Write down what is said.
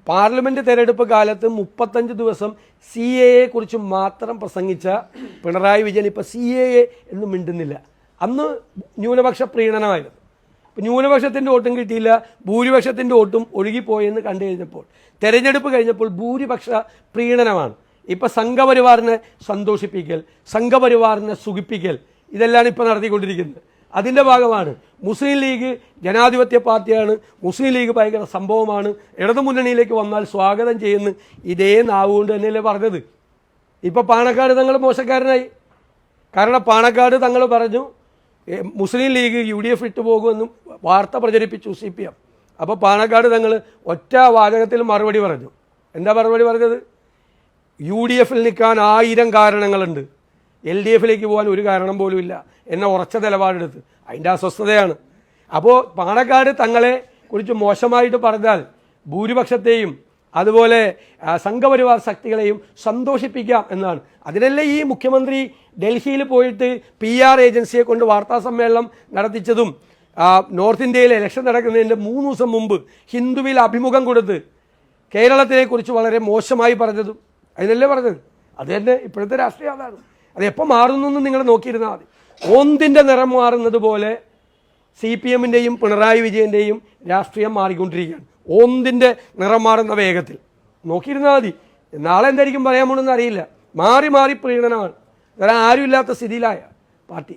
Parliament തെരഞ്ഞെടുപ്പ് കാലത്ത് 35 ദിവസം CAA കുറിച്ച് മാത്രം പ്രസംഗിച്ച പിണറായി വിജയൻ ഇപ്പോൾ CAA എന്നും മിണ്ടുന്നില്ല. അന്ന് ന്യൂനപക്ഷ പ്രീണനമായിരുന്നു. ഇപ്പോൾ ന്യൂനപക്ഷത്തിൻ്റെ വോട്ടും കിട്ടിയില്ല, ഭൂരിപക്ഷത്തിൻ്റെ വോട്ടും ഒഴുകിപ്പോയെന്ന് കണ്ടു കഴിഞ്ഞപ്പോൾ തെരഞ്ഞെടുപ്പ് കഴിഞ്ഞപ്പോൾ ഭൂരിപക്ഷ പ്രീണനമാണ്. ഇപ്പോൾ സംഘപരിവാറിനെ സന്തോഷിപ്പിക്കൽ, സംഘപരിവാറിനെ സുഖിപ്പിക്കൽ, ഇതെല്ലാം ഇപ്പോൾ നടത്തിക്കൊണ്ടിരിക്കുന്നത്. അതിൻ്റെ ഭാഗമാണ്. മുസ്ലിം ലീഗ് ജനാധിപത്യ പാർട്ടിയാണ്, മുസ്ലിം ലീഗ് ഭയങ്കര സംഭവമാണ്, ഇടതുമുന്നണിയിലേക്ക് വന്നാൽ സ്വാഗതം ചെയ്യുന്നു, ഇതേ നാവുകൊണ്ട് തന്നെയല്ലേ പറഞ്ഞത്. ഇപ്പോൾ പാണക്കാട് തങ്ങൾ മോശക്കാരനായി. കാരണം പാണക്കാട് തങ്ങൾ പറഞ്ഞു മുസ്ലിം ലീഗ് UDF ഇട്ടു പോകുമെന്നും വാർത്ത പ്രചരിപ്പിച്ചു CPM. അപ്പോൾ പാണക്കാട് തങ്ങൾ ഒറ്റ വാചകത്തിൽ മറുപടി പറഞ്ഞു. എന്താ മറുപടി പറഞ്ഞത്? UDFൽ നിൽക്കാൻ 1000 കാരണങ്ങളുണ്ട്, LDFിലേക്ക് പോകാൻ ഒരു കാരണം പോലും ഇല്ല എന്ന ഉറച്ച നിലപാടെടുത്ത്. അതിൻ്റെ അസ്വസ്ഥതയാണ്. അപ്പോൾ പാണക്കാട് തങ്ങളെ കുറിച്ച് മോശമായിട്ട് പറഞ്ഞാൽ ഭൂരിപക്ഷത്തെയും അതുപോലെ സംഘപരിവാർ ശക്തികളെയും സന്തോഷിപ്പിക്കാം എന്നാണ്. അതിനല്ലേ ഈ മുഖ്യമന്ത്രി ഡൽഹിയിൽ പോയിട്ട് PR ഏജൻസിയെ കൊണ്ട് വാർത്താ സമ്മേളനം നടത്തിച്ചതും നോർത്ത് ഇന്ത്യയിൽ ഇലക്ഷൻ നടക്കുന്നതിൻ്റെ 3 ദിവസം മുമ്പ് ഹിന്ദുവിൽ അഭിമുഖം കൊടുത്ത് കേരളത്തിനെക്കുറിച്ച് വളരെ മോശമായി പറഞ്ഞതും. അതിനല്ലേ പറഞ്ഞത്? അത് തന്നെ ഇപ്പോഴത്തെ രാഷ്ട്രീയം അതാണ്. അത് എപ്പോൾ മാറുന്നു എന്ന് നിങ്ങൾ നോക്കിയിരുന്നാൽ മതി. ഓന്തിൻ്റെ നിറം മാറുന്നത് പോലെ CPMൻ്റെയും പിണറായി വിജയൻ്റെയും രാഷ്ട്രീയം മാറിക്കൊണ്ടിരിക്കുകയാണ്. ഓന്തിൻ്റെ നിറം മാറുന്ന വേഗത്തിൽ നോക്കിയിരുന്നാൽ മതി. നാളെ എന്തായിരിക്കും പറയാൻ പോകണമെന്ന് അറിയില്ല. മാറി മാറി പ്രീണനമാണ്. വേറെ ആരുമില്ലാത്ത സ്ഥിതിയിലായ പാർട്ടി.